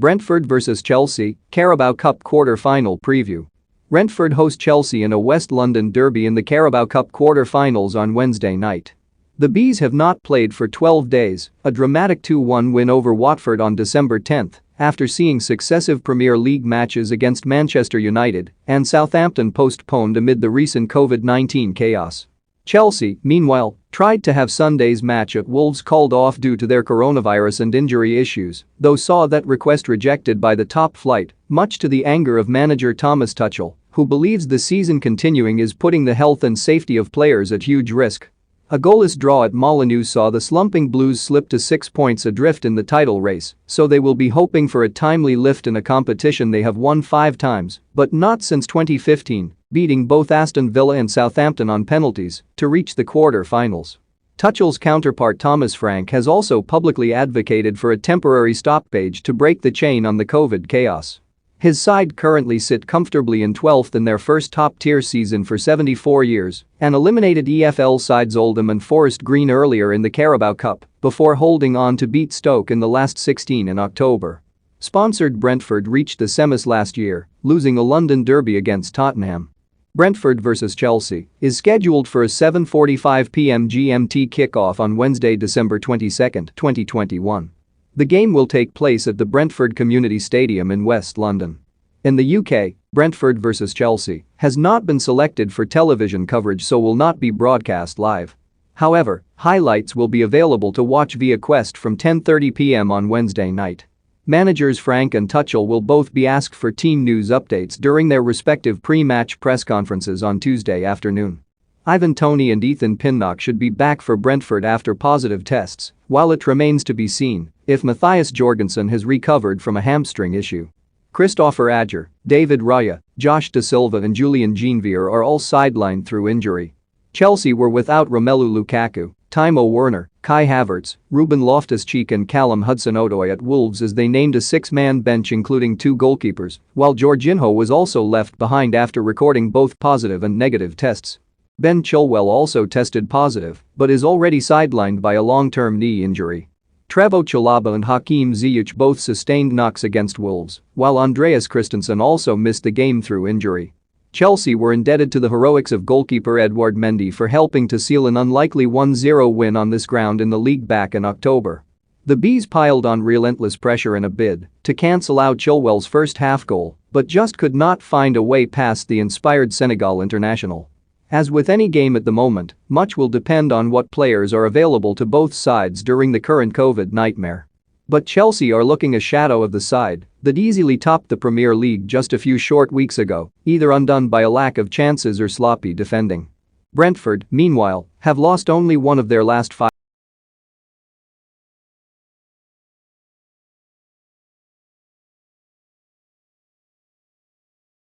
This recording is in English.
Brentford vs Chelsea, Carabao Cup quarter-final preview. Brentford host Chelsea in a West London derby in the Carabao Cup quarter-finals on Wednesday night. The Bees have not played for 12 days, a dramatic 2-1 win over Watford on December 10, after seeing successive Premier League matches against Manchester United and Southampton postponed amid the recent COVID-19 chaos. Chelsea, meanwhile, tried to have Sunday's match at Wolves called off due to their coronavirus and injury issues, though saw that request rejected by the top flight, much to the anger of manager Thomas Tuchel, who believes the season continuing is putting the health and safety of players at huge risk. A goalless draw at Molineux saw the slumping Blues slip to 6 points adrift in the title race, so they will be hoping for a timely lift in a competition they have won 5 times, but not since 2015, beating both Aston Villa and Southampton on penalties to reach the quarter-finals. Tuchel's counterpart Thomas Frank has also publicly advocated for a temporary stoppage to break the chain on the COVID chaos. His side currently sit comfortably in 12th in their first top-tier season for 74 years and eliminated EFL sides Oldham and Forest Green earlier in the Carabao Cup before holding on to beat Stoke in the last 16 in October. Sponsored Brentford reached the semis last year, losing a London derby against Tottenham. Brentford vs Chelsea is scheduled for a 7:45 p.m. GMT kickoff on Wednesday, December 22, 2021. The game will take place at the Brentford Community Stadium in West London. In the UK, Brentford vs Chelsea has not been selected for television coverage, so will not be broadcast live. However, highlights will be available to watch via Quest from 10:30 p.m. on Wednesday night. Managers Frank and Tuchel will both be asked for team news updates during their respective pre-match press conferences on Tuesday afternoon. Ivan Toney and Ethan Pinnock should be back for Brentford after positive tests, while it remains to be seen if Matthias Jorgensen has recovered from a hamstring issue. Christopher Adger, David Raya, Josh Da Silva and Julian Jeanvier are all sidelined through injury. Chelsea were without Romelu Lukaku, Timo Werner, Kai Havertz, Ruben Loftus-Cheek and Callum Hudson-Odoi at Wolves as they named a 6-man bench including 2 goalkeepers, while Jorginho was also left behind after recording both positive and negative tests. Ben Chilwell also tested positive, but is already sidelined by a long-term knee injury. Trevoh Chalobah and Hakim Ziyech both sustained knocks against Wolves, while Andreas Christensen also missed the game through injury. Chelsea were indebted to the heroics of goalkeeper Edouard Mendy for helping to seal an unlikely 1-0 win on this ground in the league back in October. The Bees piled on relentless pressure in a bid to cancel out Chilwell's first half goal, but just could not find a way past the inspired Senegal international. As with any game at the moment, much will depend on what players are available to both sides during the current COVID nightmare. But Chelsea are looking a shadow of the side that easily topped the Premier League just a few short weeks ago, either undone by a lack of chances or sloppy defending. Brentford, meanwhile, have lost only one of their last 5